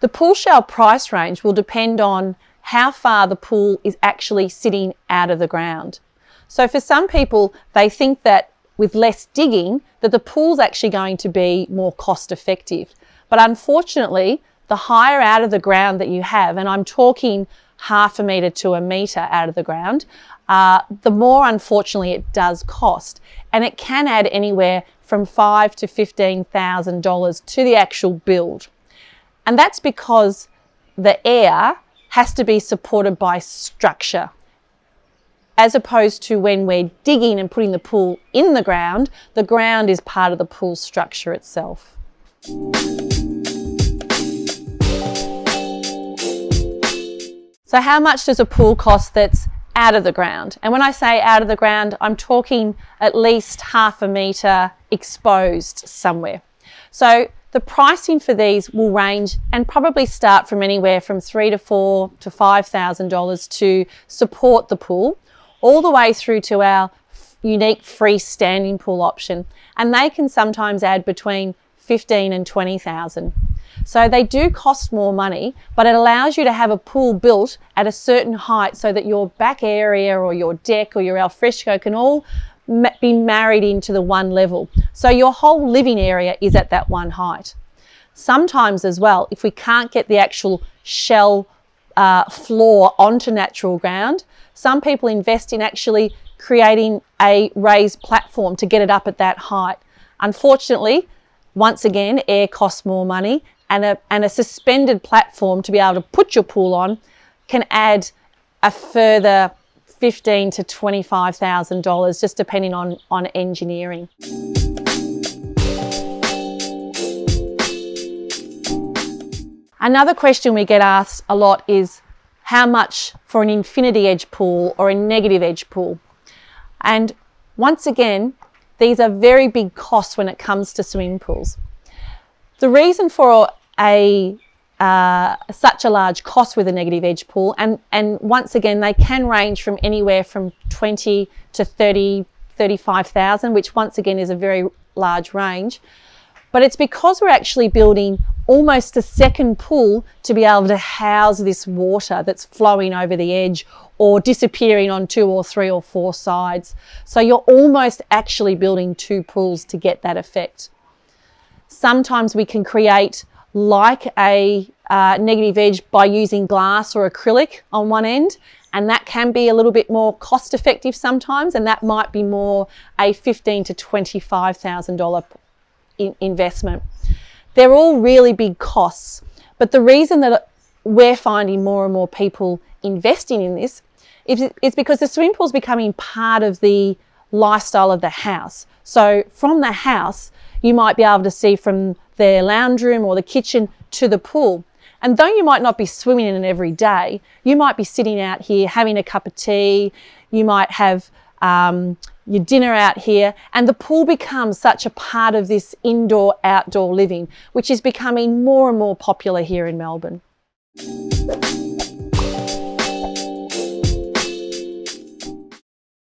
The pool shell price range will depend on how far the pool is actually sitting out of the ground. So for some people, they think that with less digging, that the pool's actually going to be more cost effective. But unfortunately, the higher out of the ground that you have, and I'm talking 1/2 metre to 1 metre out of the ground, the more unfortunately it does cost. And it can add anywhere from $5,000 to $15,000 to the actual build. And that's because the air has to be supported by structure, as opposed to when we're digging and putting the pool in the ground is part of the pool structure itself. So how much does a pool cost that's out of the ground? And when I say out of the ground, I'm talking at least 1/2 metre exposed somewhere. So the pricing for these will range and probably start from anywhere from $3,000 to $4,000 to $5,000 to support the pool, all the way through to our unique freestanding pool option. And they can sometimes add between $15,000 and $20,000. So they do cost more money, but it allows you to have a pool built at a certain height so that your back area or your deck or your alfresco can all be married into the one level. So your whole living area is at that one height. Sometimes as well, if we can't get the actual shell floor onto natural ground, some people invest in actually creating a raised platform to get it up at that height. Unfortunately, once again, air costs more money, and a suspended platform to be able to put your pool on can add a further $15,000 to $25,000, just depending on engineering. Another question we get asked a lot is how much for an infinity edge pool or a negative edge pool? And once again, these are very big costs when it comes to swimming pools. The reason for such a large cost with a negative edge pool, and once again, they can range from anywhere from $20,000 to $30,000, $35,000, which once again is a very large range. But it's because we're actually building almost a second pool to be able to house this water that's flowing over the edge or disappearing on 2 or 3 or 4 sides. So you're almost actually building 2 pools to get that effect. Sometimes we can create like a negative edge by using glass or acrylic on one end, and that can be a little bit more cost effective sometimes, and that might be more a $15,000 to $25,000 investment. They're all really big costs, but the reason that we're finding more and more people investing in this is because the swimming pool is becoming part of the lifestyle of the house. So from the house, you might be able to see from the lounge room or the kitchen to the pool. And though you might not be swimming in it every day, you might be sitting out here having a cup of tea, you might have your dinner out here, and the pool becomes such a part of this indoor-outdoor living, which is becoming more and more popular here in Melbourne.